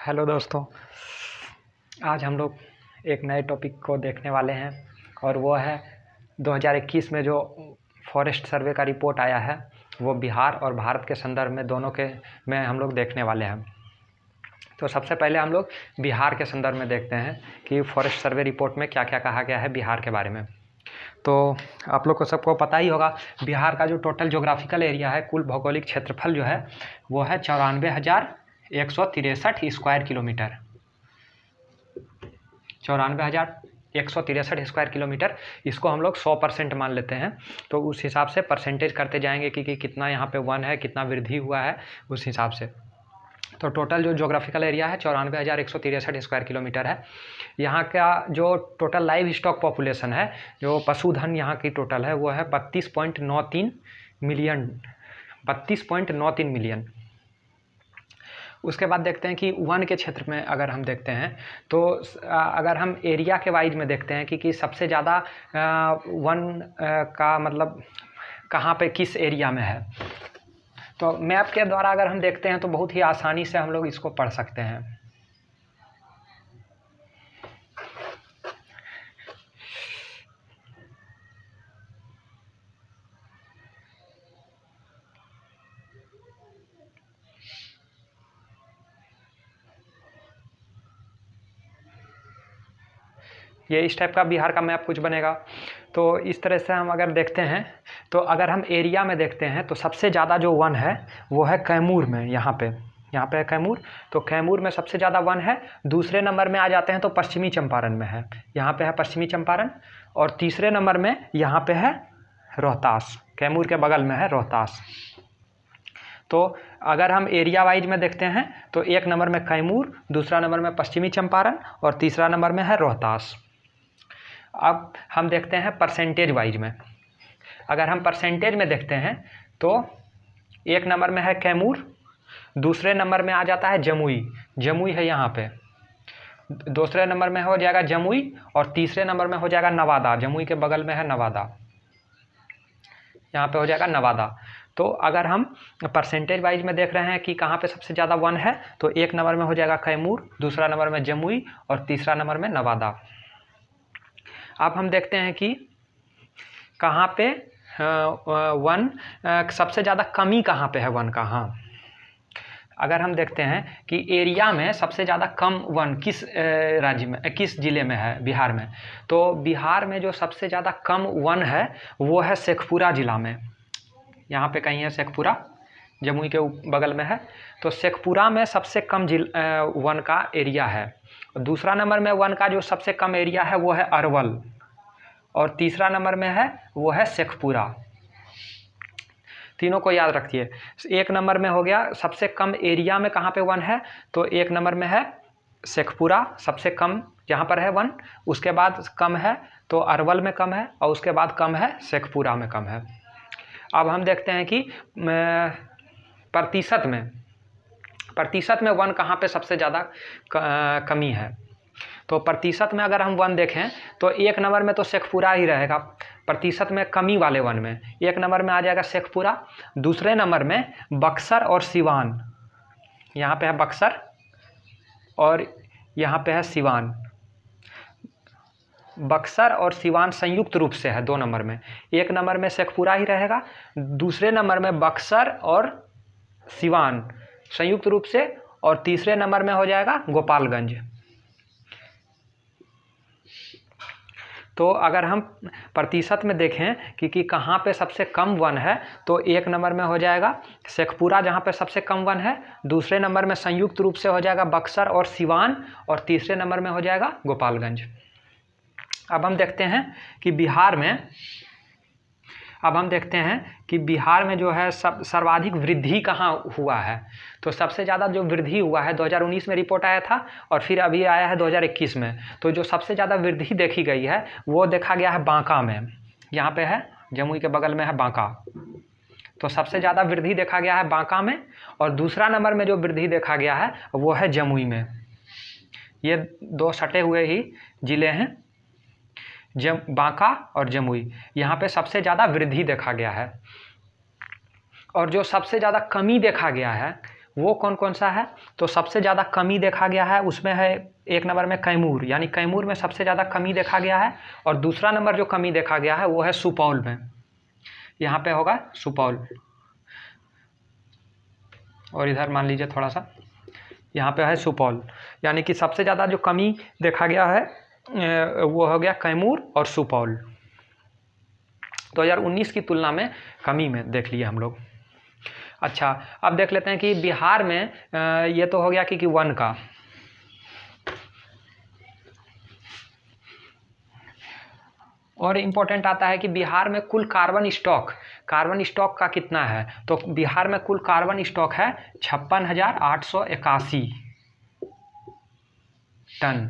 Hello दोस्तों, आज हम लोग एक नए टॉपिक को देखने वाले हैं और वो है 2021 में जो फॉरेस्ट सर्वे का रिपोर्ट आया है वो बिहार और भारत के संदर्भ में दोनों के में हम लोग देखने वाले हैं। तो सबसे पहले हम लोग बिहार के संदर्भ में देखते हैं कि फॉरेस्ट सर्वे रिपोर्ट में क्या क्या कहा गया है बिहार के बारे में। तो आप लोग को सबको पता ही होगा, बिहार का जो टोटल जोग्राफिकल एरिया है, कुल भौगोलिक क्षेत्रफल जो है वो है 94,163 स्क्वायर किलोमीटर। 94,163 square kilometre. इसको हम लोग 100% मान लेते हैं, तो उस हिसाब से परसेंटेज करते जाएंगे कि कितना यहाँ पे वन है, कितना वृद्धि हुआ है उस हिसाब से। तो टोटल जो जोग्राफिकल एरिया है 94,163 स्क्वायर किलोमीटर है। यहाँ का जो टोटल लाइव स्टॉक पॉपुलेशन है, जो पशुधन यहाँ की टोटल है वो है 32.93 मिलियन। उसके बाद देखते हैं कि वन के क्षेत्र में अगर हम देखते हैं तो अगर हम एरिया के वाइज में देखते हैं कि सबसे ज़्यादा वन का मतलब कहाँ पे किस एरिया में है, तो मैप के द्वारा अगर हम देखते हैं तो बहुत ही आसानी से हम लोग इसको पढ़ सकते हैं। ये इस टाइप का बिहार का मैप कुछ बनेगा। तो इस तरह से हम अगर देखते हैं तो अगर हम एरिया में देखते हैं तो सबसे ज़्यादा जो वन है वो है कैमूर में। यहाँ पे है कैमूर, तो कैमूर में सबसे ज़्यादा वन है। दूसरे नंबर में आ जाते हैं तो पश्चिमी चंपारण में है, यहाँ पे है पश्चिमी चंपारण। और तीसरे नंबर में यहाँ पे है रोहतास, कैमूर के बगल में है रोहतास। तो अगर हम एरिया वाइज में देखते हैं तो एक नंबर में कैमूर, दूसरा नंबर में पश्चिमी चंपारण और तीसरा नंबर में है रोहतास। अब हम देखते हैं परसेंटेज वाइज में। अगर हम परसेंटेज में देखते हैं तो एक नंबर में है कैमूर, दूसरे नंबर में आ जाता है जमुई है यहाँ पे। दूसरे नंबर में हो जाएगा जमुई और तीसरे नंबर में हो जाएगा नवादा। जमुई के बगल में है नवादा, यहाँ पे हो जाएगा नवादा। तो अगर हम परसेंटेज वाइज में देख रहे हैं कि कहाँ पे सबसे ज़्यादा वन है, तो एक नंबर में हो जाएगा कैमूर, दूसरा नंबर में जमुई और तीसरा नंबर में नवादा। अब हम देखते हैं कि कहाँ पे वन सबसे ज़्यादा कमी कहाँ पे है वन का। हाँ, अगर हम देखते हैं कि एरिया में सबसे ज़्यादा कम वन किस राज्य में, किस ज़िले में है बिहार में, तो बिहार में जो सबसे ज़्यादा कम वन है वो है शेखपुरा ज़िला में। यहाँ पे कहीं है शेखपुरा, जमुई के बगल में है। तो शेखपुरा में सबसे कम वन का एरिया है। दूसरा नंबर में वन का जो सबसे कम एरिया है वो है अरवल और तीसरा नंबर में है वो है शेखपुरा। तीनों को याद रखिए। एक नंबर में हो गया सबसे कम एरिया में कहाँ पे वन है, तो एक नंबर में है शेखपुरा सबसे कम जहाँ पर है वन। उसके बाद कम है तो अरवल में कम है और उसके बाद कम है शेखपुरा में कम है। अब हम देखते हैं कि प्रतिशत में वन कहाँ पे सबसे ज़्यादा कमी है। तो प्रतिशत में अगर हम वन देखें तो एक नंबर में तो शेखपुरा ही रहेगा प्रतिशत में कमी वाले वन में। एक नंबर में आ जाएगा शेखपुरा, दूसरे नंबर में बक्सर और सिवान। यहाँ पे है बक्सर और यहाँ पे है सिवान। बक्सर और सिवान संयुक्त रूप से है 2 नंबर में। एक नंबर में शेखपुरा ही रहेगा, दूसरे नंबर में बक्सर और सिवान संयुक्त रूप से, और तीसरे नंबर में हो जाएगा गोपालगंज। तो अगर हम प्रतिशत में देखें कि कहाँ पे सबसे कम वन है, तो एक नंबर में हो जाएगा शेखपुरा जहाँ पे सबसे कम वन है, दूसरे नंबर में संयुक्त रूप से हो जाएगा बक्सर और सिवान और तीसरे नंबर में हो जाएगा गोपालगंज। अब हम देखते हैं कि बिहार में जो है सर्वाधिक वृद्धि कहाँ हुआ है। तो सबसे ज़्यादा जो वृद्धि हुआ है 2019 में रिपोर्ट आया था और फिर अभी आया है 2021 में। तो जो सबसे ज़्यादा वृद्धि देखी गई है वो देखा गया है बांका में। यहाँ पे है जमुई के बगल में है बांका, तो सबसे ज़्यादा वृद्धि देखा गया है बांका में। और दूसरा नंबर में जो वृद्धि देखा गया है वो है जमुई में। ये 2 सटे हुए ही ज़िले हैं, बांका और जमुई। यहाँ पे सबसे ज़्यादा वृद्धि देखा गया है। और जो सबसे ज़्यादा कमी देखा गया है वो कौन कौन सा है? तो सबसे ज़्यादा कमी देखा गया है उसमें है 1 नंबर में कैमूर, यानी कैमूर में सबसे ज़्यादा कमी देखा गया है। और दूसरा नंबर जो कमी देखा गया है वो है सुपौल में, यहाँ पे होगा सुपौल। और इधर मान लीजिए थोड़ा सा, यहाँ पे है सुपौल, यानी कि सबसे ज़्यादा जो कमी देखा गया है वो हो गया कैमूर और सुपौल। 2019 की तुलना में कमी में देख लिए हम लोग। अच्छा, अब देख लेते हैं कि बिहार में ये तो हो गया कि वन का। और इम्पोर्टेंट आता है कि बिहार में कुल कार्बन स्टॉक का कितना है? तो बिहार में कुल कार्बन स्टॉक है 56,881 टन।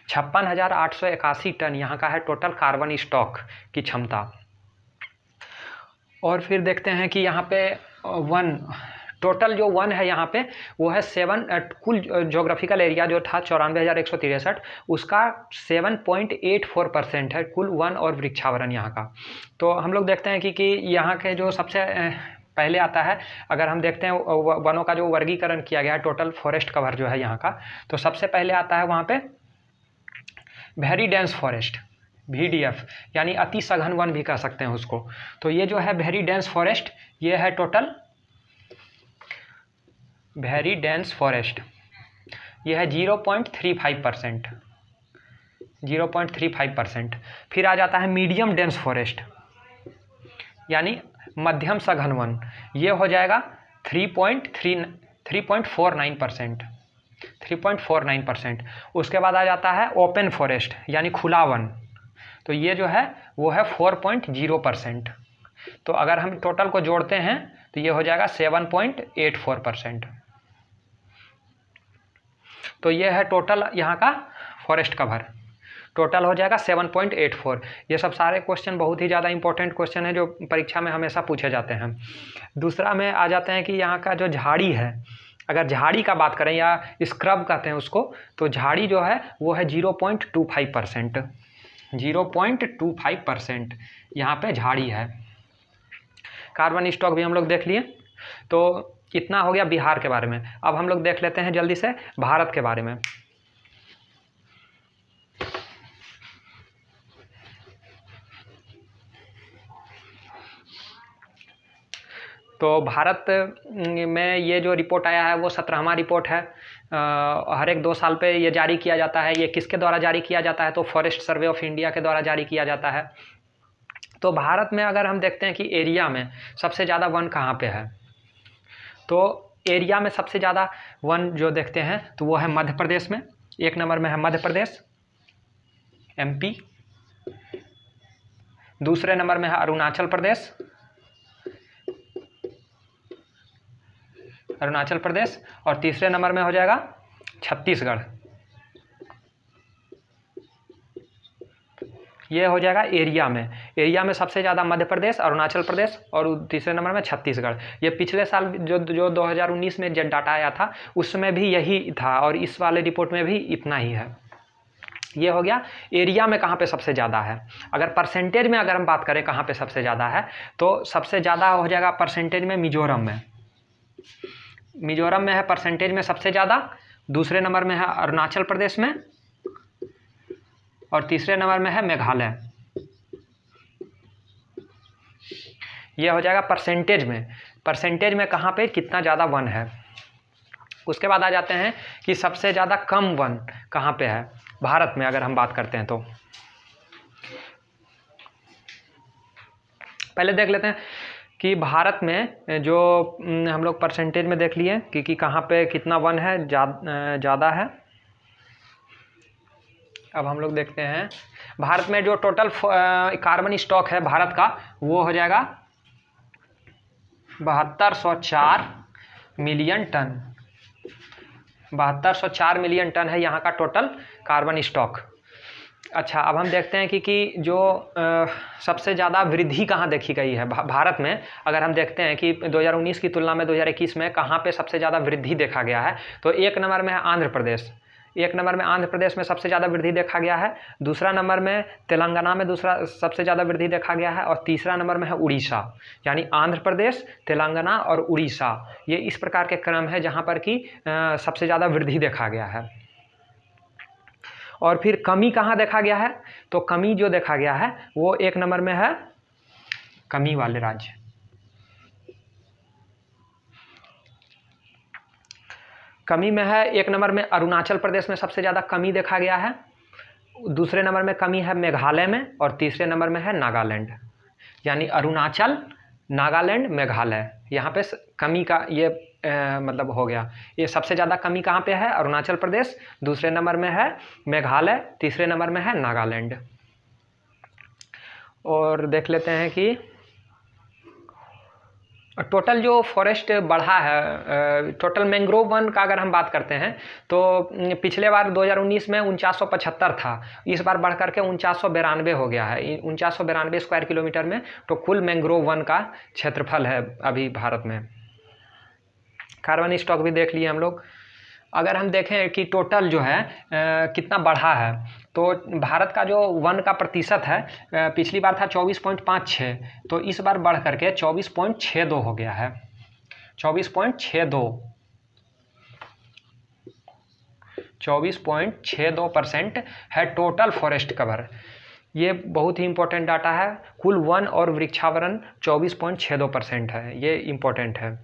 56,881 टन यहाँ का है टोटल कार्बन स्टॉक की क्षमता। और फिर देखते हैं कि यहाँ पे टोटल जो वन है यहाँ पे वो है 7, कुल जोग्राफिकल एरिया जो था 94,163, उसका 7.84% है कुल वन और वृक्षावरण यहाँ का। तो हम लोग देखते हैं कि यहाँ के जो सबसे पहले आता है, अगर हम देखते हैं वनों का जो वर्गीकरण किया गया है, टोटल फॉरेस्ट कवर जो है यहाँ का, तो सबसे पहले आता है वहाँ पे वेरी डेंस फॉरेस्ट, VDF, यानी अति सघन वन भी कह सकते हैं उसको। तो ये जो है वेरी डेंस फॉरेस्ट, ये है टोटल वेरी डेंस फॉरेस्ट, ये है 0.35%, 0.35%। फिर आ जाता है मीडियम डेंस फॉरेस्ट, यानी मध्यम सघन वन, ये हो जाएगा 3.49%, 3.49%। उसके बाद आ जाता है ओपन फॉरेस्ट, यानी खुला वन, तो ये जो है वो है 4.0%। तो अगर हम टोटल को जोड़ते हैं तो ये हो जाएगा 7.84%। तो ये है टोटल यहाँ का फॉरेस्ट कवर, टोटल हो जाएगा 7.84। ये सब सारे क्वेश्चन बहुत ही ज़्यादा इंपॉर्टेंट क्वेश्चन है जो परीक्षा में हमेशा पूछे जाते हैं। दूसरा में आ जाते हैं कि यहाँ का जो झाड़ी है, अगर झाड़ी का बात करें या स्क्रब कहते हैं उसको, तो झाड़ी जो है वो है 0.25%, 0.25% यहाँ पे झाड़ी है। कार्बन स्टॉक भी हम लोग देख लिए। तो इतना हो गया बिहार के बारे में। अब हम लोग देख लेते हैं जल्दी से भारत के बारे में। तो भारत में ये जो रिपोर्ट आया है वो 17वां रिपोर्ट है। हर एक 2 साल पे ये जारी किया जाता है। ये किसके द्वारा जारी किया जाता है? तो फॉरेस्ट सर्वे ऑफ इंडिया के द्वारा जारी किया जाता है। तो भारत में अगर हम देखते हैं कि एरिया में सबसे ज़्यादा वन कहाँ पे है, तो एरिया में सबसे ज़्यादा वन जो देखते हैं तो वो है मध्य प्रदेश में। 1 नंबर में है मध्य प्रदेश, MP। दूसरे नंबर में है अरुणाचल प्रदेश, और तीसरे नंबर में हो जाएगा छत्तीसगढ़। ये हो जाएगा एरिया में सबसे ज़्यादा मध्य प्रदेश, अरुणाचल प्रदेश और तीसरे नंबर में छत्तीसगढ़। ये पिछले साल जो 2019 में जो डाटा आया था उसमें भी यही था और इस वाले रिपोर्ट में भी इतना ही है। ये हो गया एरिया में कहाँ पे सबसे ज़्यादा है। अगर परसेंटेज में अगर हम बात करें कहाँ पे सबसे ज़्यादा है, तो सबसे ज़्यादा हो जाएगा परसेंटेज में मिजोरम में है परसेंटेज में सबसे ज़्यादा। दूसरे नंबर में है अरुणाचल प्रदेश में और तीसरे नंबर में है मेघालय। ये हो जाएगा परसेंटेज में कहाँ पे कितना ज़्यादा वन है। उसके बाद आ जाते हैं कि सबसे ज़्यादा कम वन कहाँ पे है भारत में अगर हम बात करते हैं। तो पहले देख लेते हैं कि भारत में जो हम लोग परसेंटेज में देख लिए कि कहाँ पे कितना वन है ज़्यादा है। अब हम लोग देखते हैं भारत में जो टोटल कार्बन स्टॉक है भारत का वो हो जाएगा 7204 मिलियन टन। 7204 मिलियन टन है यहाँ का टोटल कार्बन स्टॉक। अच्छा, अब हम देखते हैं कि जो सबसे ज़्यादा वृद्धि कहाँ देखी गई है भारत में। अगर हम देखते हैं कि 2019 की तुलना में 2021 में कहाँ पे सबसे ज़्यादा वृद्धि देखा गया है, तो 1 नंबर में है आंध्र प्रदेश, एक नंबर में आंध्र प्रदेश में सबसे ज़्यादा वृद्धि देखा गया है, दूसरा नंबर में तेलंगाना में दूसरा सबसे ज़्यादा वृद्धि देखा गया है, और तीसरा नंबर में है उड़ीसा। यानी आंध्र प्रदेश, तेलंगाना और उड़ीसा, ये इस प्रकार के क्रम है जहाँ पर कि सबसे ज़्यादा वृद्धि देखा गया है। और फिर कमी कहाँ देखा गया है, तो कमी जो देखा गया है वो एक नंबर में है कमी वाले राज्य। कमी में है एक नंबर में अरुणाचल प्रदेश में सबसे ज़्यादा कमी देखा गया है, दूसरे नंबर में कमी है मेघालय में, और तीसरे नंबर में है नागालैंड। यानी अरुणाचल, नागालैंड, मेघालय, यहाँ पे कमी का ये मतलब हो गया। ये सबसे ज़्यादा कमी कहाँ पे है, अरुणाचल प्रदेश, दूसरे नंबर में है मेघालय, तीसरे नंबर में है नागालैंड। और देख लेते हैं कि टोटल जो फॉरेस्ट बढ़ा है, टोटल मैंग्रोव वन का अगर हम बात करते हैं तो पिछले बार 2019 में 4975 था, इस बार बढ़ करके 4992 हो गया है। 4992 स्क्वायर किलोमीटर में तो कुल मैंग्रोव वन का क्षेत्रफल है अभी भारत में। कार्बन स्टॉक भी देख लिए हम लोग। अगर हम देखें कि टोटल जो है कितना बढ़ा है, तो भारत का जो वन का प्रतिशत है पिछली बार था 24.56, तो इस बार बढ़ करके 24.62 हो गया है। 24.62% है टोटल फॉरेस्ट कवर। ये बहुत ही इंपॉर्टेंट डाटा है। कुल वन और वृक्षावरण 24.62% है, ये इंपॉर्टेंट है।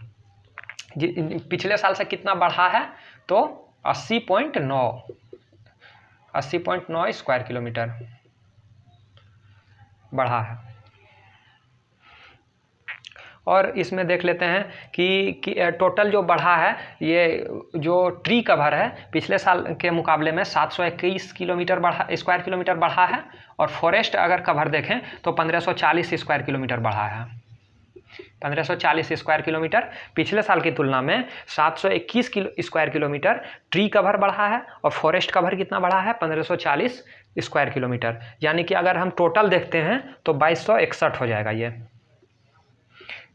पिछले साल से कितना बढ़ा है, तो 80.9 स्क्वायर किलोमीटर बढ़ा है। और इसमें देख लेते हैं कि टोटल जो बढ़ा है, ये जो ट्री कवर है पिछले साल के मुकाबले में 721 किलोमीटर बढ़ा, स्क्वायर किलोमीटर बढ़ा है, और फॉरेस्ट अगर कवर देखें तो 1540 स्क्वायर किलोमीटर बढ़ा है। 1540 स्क्वायर किलोमीटर पिछले साल की तुलना में 721 स्क्वायर किलोमीटर ट्री कवर बढ़ा है, और फॉरेस्ट कवर कितना बढ़ा है, 1540 स्क्वायर किलोमीटर। यानी कि अगर हम टोटल देखते हैं तो 2261 हो जाएगा ये।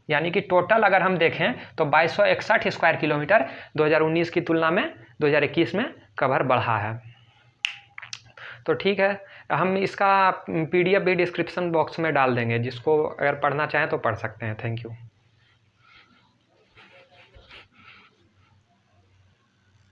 यानी कि टोटल अगर हम देखें तो 2261 स्क्वायर किलोमीटर 2019 की तुलना में 2021 में कवर बढ़ा है। तो ठीक है, हम इसका PDF भी डिस्क्रिप्शन बॉक्स में डाल देंगे, जिसको अगर पढ़ना चाहें तो पढ़ सकते हैं। Thank you.